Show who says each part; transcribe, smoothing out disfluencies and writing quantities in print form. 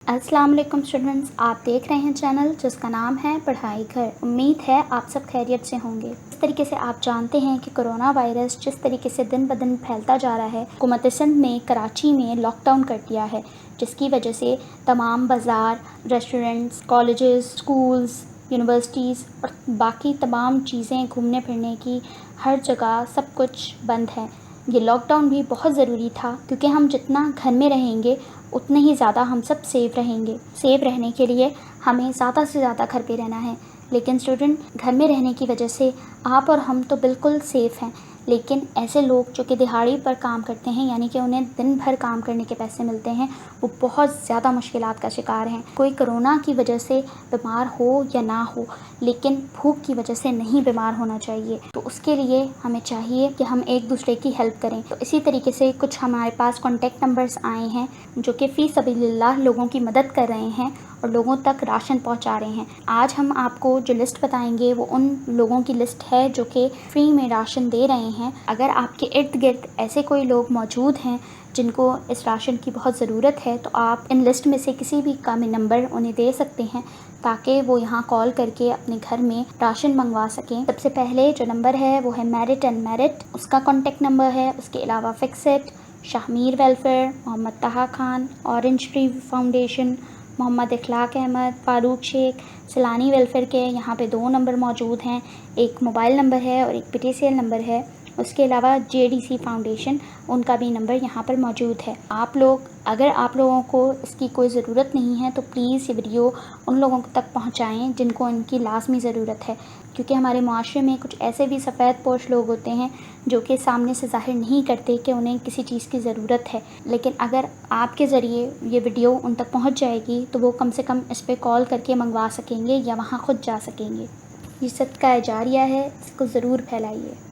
Speaker 1: السلام علیکم اسٹوڈنٹس، آپ دیکھ رہے ہیں چینل جس کا نام ہے پڑھائی گھر۔ امید ہے آپ سب خیریت سے ہوں گے۔ اس طریقے سے آپ جانتے ہیں کہ کرونا وائرس جس طریقے سے دن بدن پھیلتا جا رہا ہے، حکومت سندھ نے کراچی میں لاک ڈاؤن کر دیا ہے، جس کی وجہ سے تمام بازار، ریسٹورنٹس، کالجز، اسکولز، یونیورسٹیز اور باقی تمام چیزیں گھومنے پھرنے کی ہر جگہ سب کچھ بند ہے۔ یہ لاک ڈاؤن بھی بہت ضروری تھا کیونکہ ہم جتنا گھر میں رہیں گے اتنے ہی زیادہ ہم سب سیف رہیں گے۔ سیف رہنے کے لیے ہمیں زیادہ سے زیادہ گھر پہ رہنا ہے، لیکن اسٹوڈنٹ گھر میں رہنے کی وجہ سے آپ اور ہم تو بالکل سیف ہیں، لیکن ایسے لوگ جو کہ دہاڑی پر کام کرتے ہیں، یعنی کہ انہیں دن بھر کام کرنے کے پیسے ملتے ہیں، وہ بہت زیادہ مشکلات کا شکار ہیں۔ کوئی کرونا کی وجہ سے بیمار ہو یا نہ ہو، لیکن بھوک کی وجہ سے نہیں بیمار ہونا چاہیے، تو اس کے لیے ہمیں چاہیے کہ ہم ایک دوسرے کی ہیلپ کریں۔ تو اسی طریقے سے کچھ ہمارے پاس کانٹیکٹ نمبرز آئے ہیں جو کہ فی سبیل اللہ لوگوں کی مدد کر رہے ہیں اور لوگوں تک راشن پہنچا رہے ہیں۔ آج ہم آپ کو جو لسٹ بتائیں گے وہ ان لوگوں کی لسٹ ہے جو کہ فری میں راشن دے رہے ہیں۔ اگر آپ کے ارد گرد ایسے کوئی لوگ موجود ہیں جن کو اس راشن کی بہت ضرورت ہے، تو آپ ان لسٹ میں سے کسی بھی کا نمبر انہیں دے سکتے ہیں تاکہ وہ یہاں کال کر کے اپنے گھر میں راشن منگوا سکیں۔ سب سے پہلے جو نمبر ہے وہ ہے میرٹ اینڈ میرٹ، اس کا کانٹیکٹ نمبر ہے۔ اس کے علاوہ فکسٹ، شاہمیر ویلفیئر، محمد طہا خان، اورنج ٹری فاؤنڈیشن، محمد اخلاق احمد، فاروق شیخ، سیلانی ویلفیئر کے یہاں پہ 2 نمبر موجود ہیں، ایک موبائل نمبر ہے اور ایک PTCL نمبر ہے۔ اس کے علاوہ JDC فاؤنڈیشن، ان کا بھی نمبر یہاں پر موجود ہے۔ اگر آپ لوگوں کو اس کی کوئی ضرورت نہیں ہے تو پلیز یہ ویڈیو ان لوگوں تک پہنچائیں جن کو ان کی لازمی ضرورت ہے، کیونکہ ہمارے معاشرے میں کچھ ایسے بھی سفید پوش لوگ ہوتے ہیں جو کہ سامنے سے ظاہر نہیں کرتے کہ انہیں کسی چیز کی ضرورت ہے، لیکن اگر آپ کے ذریعے یہ ویڈیو ان تک پہنچ جائے گی تو وہ کم سے کم اس پہ کال کر کے منگوا سکیں گے یا وہاں خود جا سکیں گے۔ یہ صدقہ جاریہ ہے، اس کو ضرور پھیلائیے۔